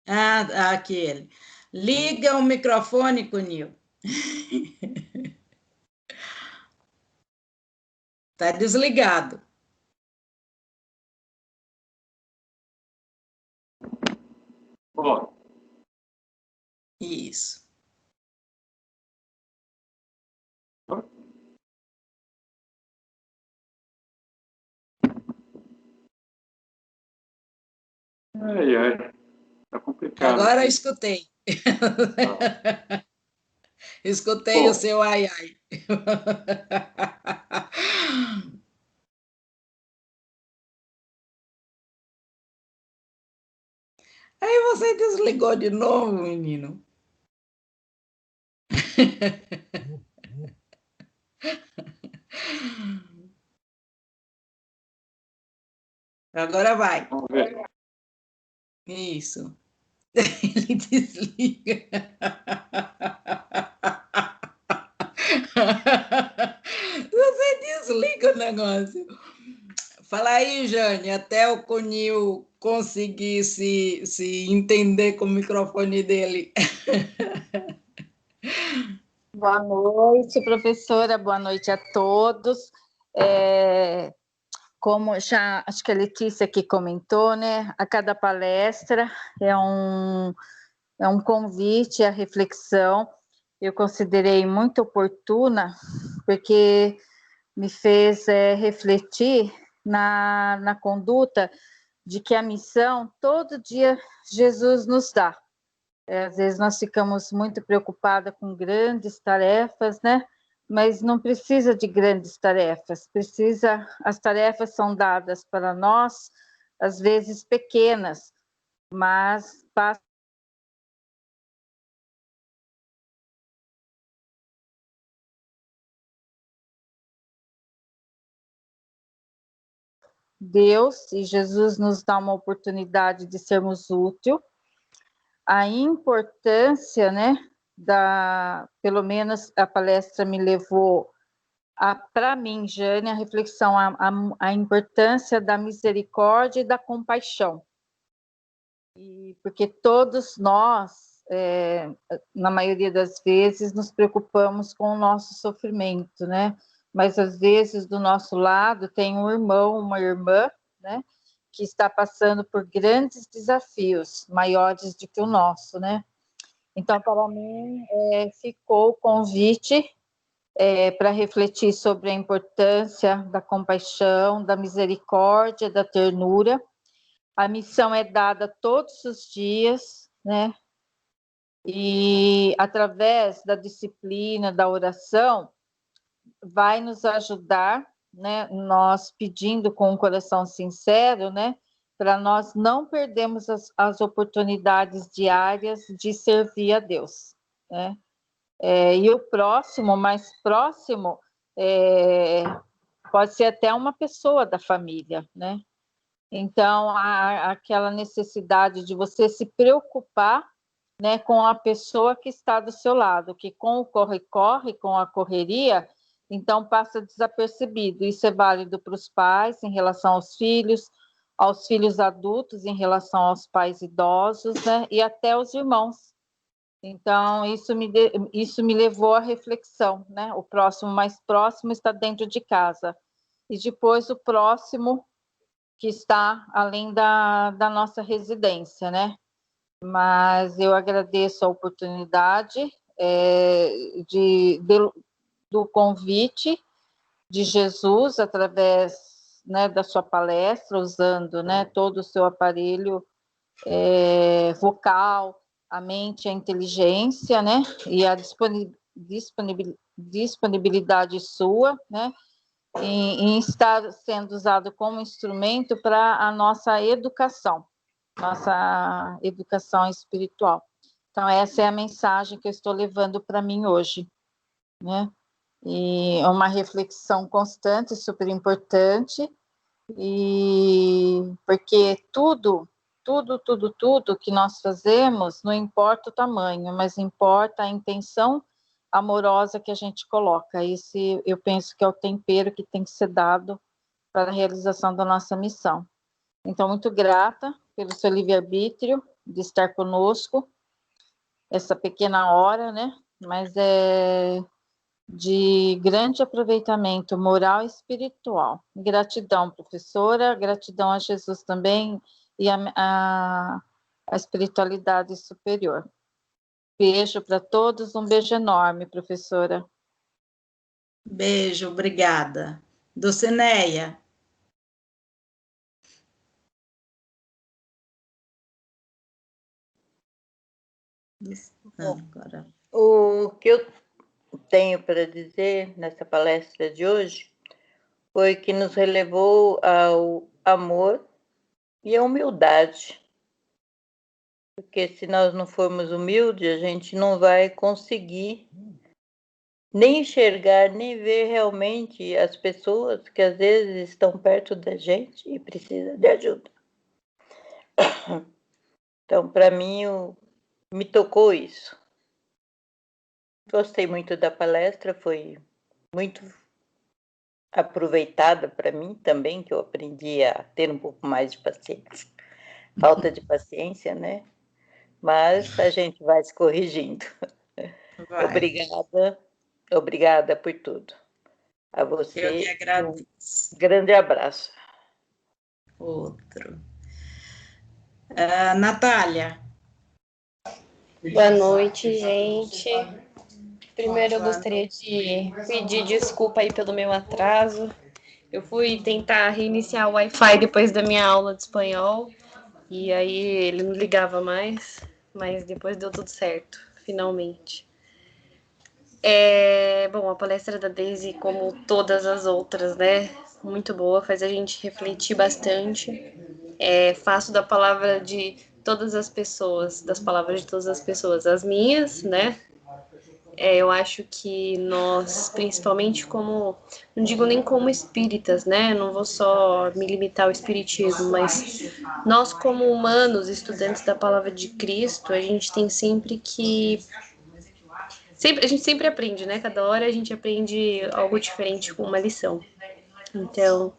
Ah, aquele. Liga o microfone, Cunil. Está desligado. Ó. Isso. Ai, ai. Tá complicado. Agora eu escutei. Escutei o seu ai, ai. Aí você desligou de novo, menino. Agora vai. Vamos ver. Isso. Ele desliga. Você desliga o negócio. Fala aí, Jane, até o Cunil conseguir se entender com o microfone dele. Boa noite, professora, boa noite a todos. Como já acho que a Letícia aqui comentou, né? A cada palestra é um convite à reflexão. Eu considerei muito oportuna, porque me fez refletir na conduta de que a missão todo dia Jesus nos dá. Às vezes nós ficamos muito preocupadas com grandes tarefas, né? Mas não precisa de grandes tarefas, as tarefas são dadas para nós, às vezes pequenas, mas Deus e Jesus nos dá uma oportunidade de sermos úteis. A importância, né, pelo menos a palestra me levou para mim, Jane, a reflexão, a importância da misericórdia e da compaixão. Porque todos nós, na maioria das vezes, nos preocupamos com o nosso sofrimento, né? Mas às vezes do nosso lado tem um irmão, uma irmã, né? Que está passando por grandes desafios, maiores do que o nosso, né? Então, para mim, ficou o convite para refletir sobre a importância da compaixão, da misericórdia, da ternura. A missão é dada todos os dias, né? E através da disciplina, da oração, vai nos ajudar, né? Nós pedindo com um coração sincero, né? Para nós não perdermos as oportunidades diárias de servir a Deus, né? E o próximo, mais próximo, pode ser até uma pessoa da família, né? Então, há aquela necessidade de você se preocupar, né, com a pessoa que está do seu lado, que com o corre-corre, com a correria, então passa desapercebido. Isso é válido para os pais em relação aos filhos adultos em relação aos pais idosos, né, e até os irmãos. Então, isso me levou à reflexão, né? O próximo mais próximo está dentro de casa. E depois o próximo que está além da nossa residência, né? Mas eu agradeço a oportunidade do convite de Jesus através, né, da sua palestra, usando, né, todo o seu aparelho vocal, a mente, a inteligência, né, e a disponibilidade sua, né, em estar sendo usado como instrumento para a nossa educação espiritual. Então, essa é a mensagem que eu estou levando para mim hoje, né? E é uma reflexão constante, super importante, e porque tudo que nós fazemos, não importa o tamanho, mas importa a intenção amorosa que a gente coloca. Esse, eu penso que é o tempero que tem que ser dado para a realização da nossa missão. Então, muito grata pelo seu livre-arbítrio de estar conosco, essa pequena hora, né? Mas é de grande aproveitamento moral e espiritual. Gratidão, professora, gratidão a Jesus também e a espiritualidade superior. Beijo para todos, um beijo enorme, professora. Beijo, obrigada. Dulcineia. Agora. O que eu tenho para dizer nessa palestra de hoje foi que nos relevou ao amor e à humildade. Porque se nós não formos humildes, a gente não vai conseguir nem enxergar, nem ver realmente as pessoas que às vezes estão perto da gente e precisam de ajuda. Então, para mim, me tocou isso. Gostei muito da palestra, foi muito aproveitada para mim também, que eu aprendi a ter um pouco mais de paciência. Falta de paciência, né? Mas a gente vai se corrigindo. Vai. Obrigada por tudo. A você, eu que agradeço. Um grande abraço. Outro. Natália. Boa noite, gente. Primeiro eu gostaria de pedir desculpa aí pelo meu atraso. Eu fui tentar reiniciar o Wi-Fi depois da minha aula de espanhol e aí ele não ligava mais, mas depois deu tudo certo, finalmente. Bom, a palestra da Daisy, como todas as outras, né? Muito boa, faz a gente refletir bastante. Faço da palavra de todas as pessoas, das palavras de todas as pessoas, as minhas, né? Eu acho que nós, principalmente como, não digo nem como espíritas, né? Não vou só me limitar ao espiritismo, mas nós como humanos, estudantes da palavra de Cristo, a gente tem sempre que... a gente sempre aprende, né? Cada hora a gente aprende algo diferente com uma lição. Então,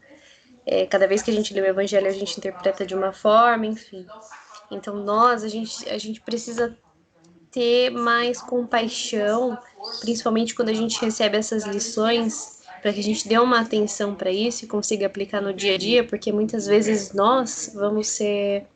cada vez que a gente lê o Evangelho, a gente interpreta de uma forma, enfim. Então, a gente precisa ter mais compaixão, principalmente quando a gente recebe essas lições, para que a gente dê uma atenção para isso e consiga aplicar no dia a dia, porque muitas vezes nós vamos ser,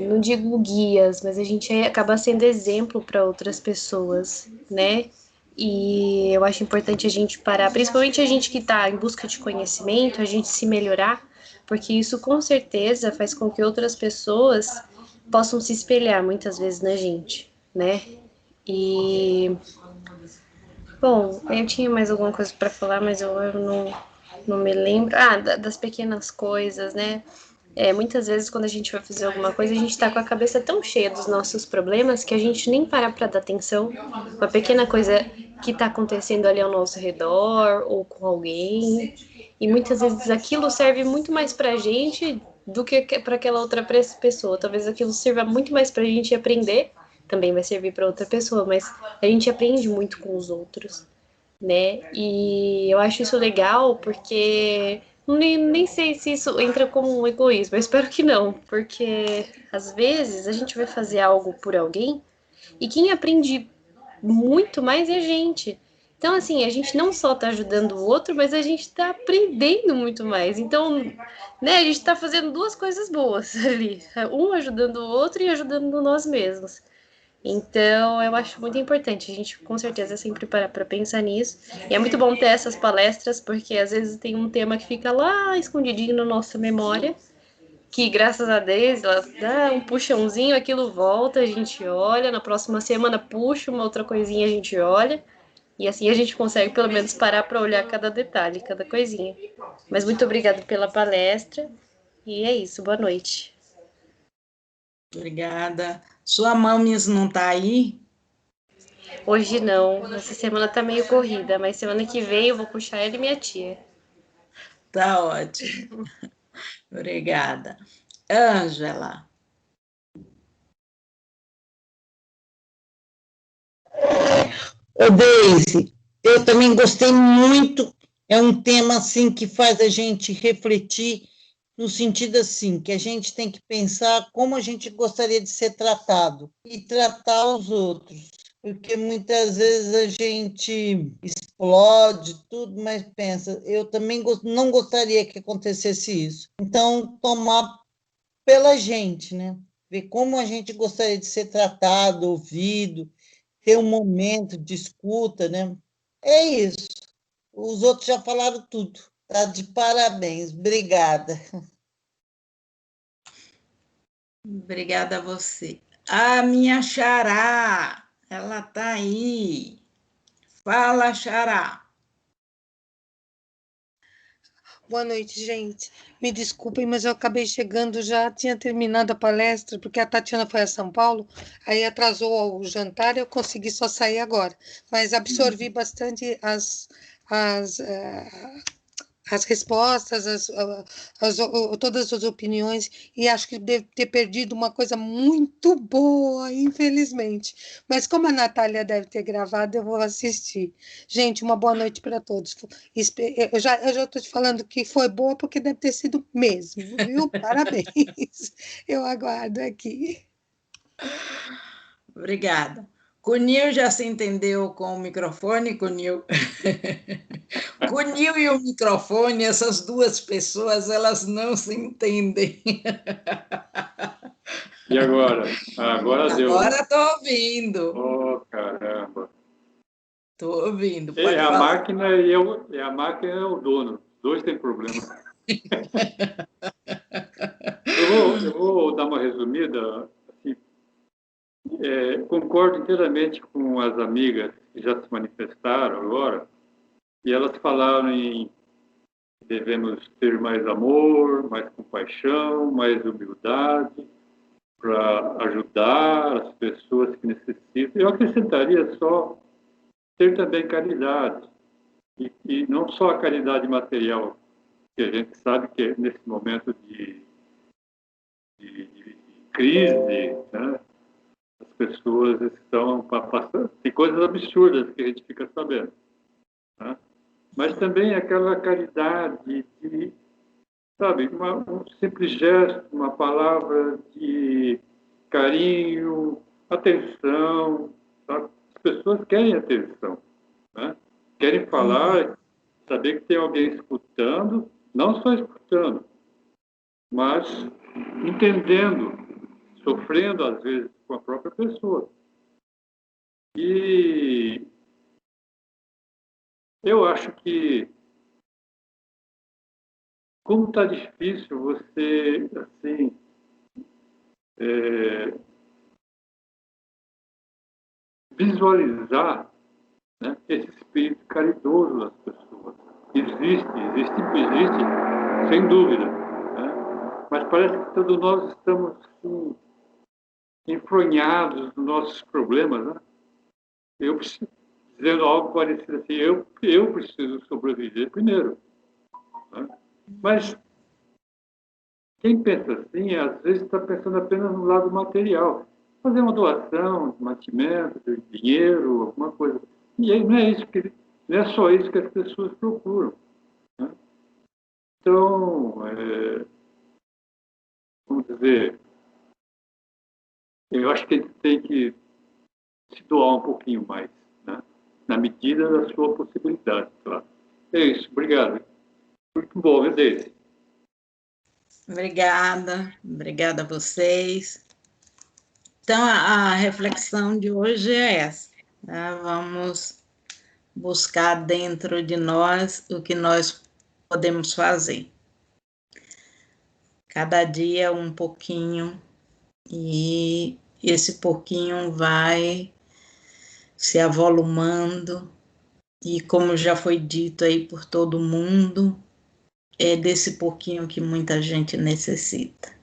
não digo guias, mas a gente acaba sendo exemplo para outras pessoas, né? E eu acho importante a gente parar, principalmente a gente que está em busca de conhecimento, a gente se melhorar, porque isso com certeza faz com que outras pessoas possam se espelhar muitas vezes na gente, né? E bom, eu tinha mais alguma coisa para falar, mas eu não me lembro. Das pequenas coisas, né? Muitas vezes quando a gente vai fazer alguma coisa, a gente tá com a cabeça tão cheia dos nossos problemas que a gente nem para pra dar atenção. Uma pequena coisa que tá acontecendo ali ao nosso redor ou com alguém. E muitas vezes aquilo serve muito mais pra gente do que para aquela outra pessoa. Talvez aquilo sirva muito mais pra gente aprender, também vai servir para outra pessoa, mas a gente aprende muito com os outros, né? E eu acho isso legal porque nem sei se isso entra como um egoísmo, eu espero que não, porque às vezes a gente vai fazer algo por alguém e quem aprende muito mais é a gente. Então, assim, a gente não só tá ajudando o outro, mas a gente tá aprendendo muito mais. Então, né, a gente tá fazendo duas coisas boas ali. Um ajudando o outro e ajudando nós mesmos. Então, eu acho muito importante a gente, com certeza, sempre parar para pensar nisso. E é muito bom ter essas palestras, porque às vezes tem um tema que fica lá escondidinho na nossa memória, que graças a Deus, ela dá um puxãozinho, aquilo volta, a gente olha, na próxima semana puxa uma outra coisinha, a gente olha, e assim a gente consegue pelo menos parar para olhar cada detalhe, cada coisinha. Mas muito obrigada pela palestra, e é isso, boa noite. Obrigada. Sua Mamis não está aí? Hoje não, essa semana tá meio corrida, mas semana que vem eu vou puxar ela e minha tia. Tá ótimo. Obrigada. Ângela. Ô, Deise, eu também gostei muito, é um tema assim que faz a gente refletir no sentido assim, que a gente tem que pensar como a gente gostaria de ser tratado e tratar os outros. Porque muitas vezes a gente explode tudo, mas pensa, eu também não gostaria que acontecesse isso. Então, tomar pela gente, né? Ver como a gente gostaria de ser tratado, ouvido, ter um momento de escuta, né? É isso. Os outros já falaram tudo. Tá de parabéns. Obrigada. Obrigada a você. A minha xará, ela tá aí. Fala, xará. Boa noite, gente. Me desculpem, mas eu acabei chegando, já tinha terminado a palestra, porque a Tatiana foi a São Paulo, aí atrasou o jantar e eu consegui só sair agora. Mas absorvi bastante as respostas, todas as opiniões, e acho que devo ter perdido uma coisa muito boa, infelizmente. Mas como a Natália deve ter gravado, eu vou assistir. Gente, uma boa noite para todos. Eu já estou te falando que foi boa, porque deve ter sido mesmo, viu? Parabéns. Eu aguardo aqui. Obrigada. Cunil já se entendeu com o microfone, Cunil? Cunil e o microfone, essas duas pessoas, elas não se entendem. E agora? Agora deu. Agora estou ouvindo. Oh, caramba. Estou ouvindo. Pode A falar. máquina e a máquina é o dono. Os dois têm problema. Eu vou dar uma resumida. Assim, concordo inteiramente com as amigas que já se manifestaram agora, e elas falaram em devemos ter mais amor, mais compaixão, mais humildade para ajudar as pessoas que necessitam. Eu acrescentaria só ter também caridade, e não só a caridade material, que a gente sabe que nesse momento de crise, né, as pessoas estão passando, tem coisas absurdas que a gente fica sabendo, né? Mas também aquela caridade de, sabe, um simples gesto, uma palavra de carinho, atenção, sabe? As pessoas querem atenção, né? Querem falar, saber que tem alguém escutando, não só escutando, mas entendendo, sofrendo às vezes com a própria pessoa. E eu acho que, como está difícil você, assim, visualizar, né, esse espírito caridoso das pessoas. Existe, sem dúvida, né? Mas parece que todos nós estamos assim, enfronhados nos nossos problemas, né? Eu preciso, dizendo algo parecido assim, eu preciso sobreviver primeiro, né? Mas quem pensa assim, às vezes está pensando apenas no lado material. Fazer uma doação, de mantimento, de dinheiro, alguma coisa. E aí não é só isso que as pessoas procuram, né? Então, vamos dizer, eu acho que a gente tem que se doar um pouquinho mais, né? Na medida da sua possibilidade, claro. É isso, obrigado. Muito bom, meu Deus. Obrigada a vocês. Então, a reflexão de hoje é essa, né? Vamos buscar dentro de nós o que nós podemos fazer. Cada dia um pouquinho, e esse pouquinho vai se avolumando, e como já foi dito aí por todo mundo, é desse pouquinho que muita gente necessita.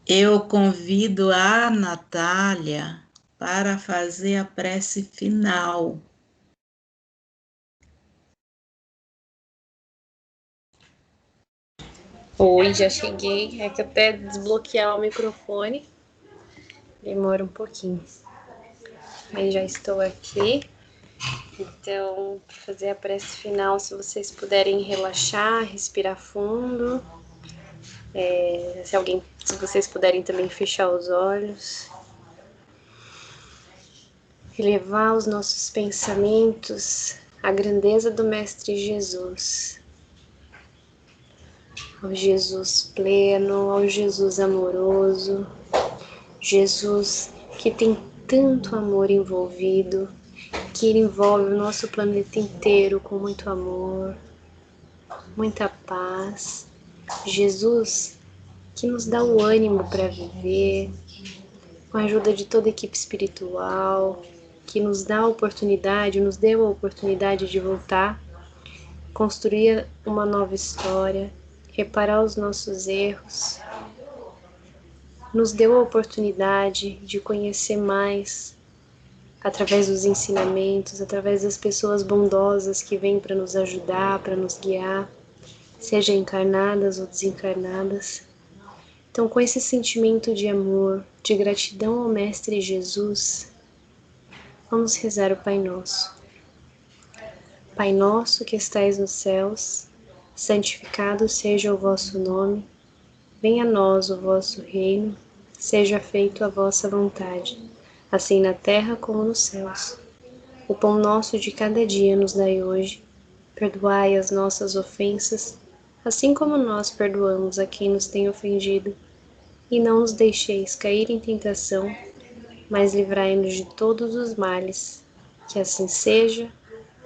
Eu convido a Natália para fazer a prece final. Oi, já cheguei. É que até desbloquear o microfone demora um pouquinho. Mas já estou aqui. Então, para fazer a prece final, se vocês puderem relaxar, respirar fundo. Se vocês puderem também fechar os olhos. Elevar os nossos pensamentos à grandeza do Mestre Jesus. Ao Jesus pleno, ao Jesus amoroso. Jesus que tem tanto amor envolvido, que ele envolve o nosso planeta inteiro com muito amor, muita paz. Jesus que nos dá o ânimo para viver, com a ajuda de toda a equipe espiritual, que nos dá a oportunidade, nos deu a oportunidade de voltar, construir uma nova história, reparar os nossos erros, nos deu a oportunidade de conhecer mais através dos ensinamentos, através das pessoas bondosas que vêm para nos ajudar, para nos guiar, seja encarnadas ou desencarnadas. Então, com esse sentimento de amor, de gratidão ao Mestre Jesus, vamos rezar o Pai Nosso. Pai nosso que estais nos céus, santificado seja o vosso nome, venha a nós o vosso reino, seja feita a vossa vontade, assim na terra como nos céus. O pão nosso de cada dia nos dai hoje, perdoai as nossas ofensas, assim como nós perdoamos a quem nos tem ofendido, e não nos deixeis cair em tentação, mas livrai-nos de todos os males. Que assim seja,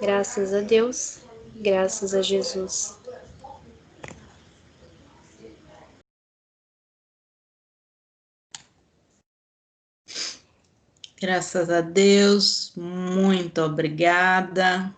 graças a Deus, graças a Jesus. Graças a Deus, muito obrigada.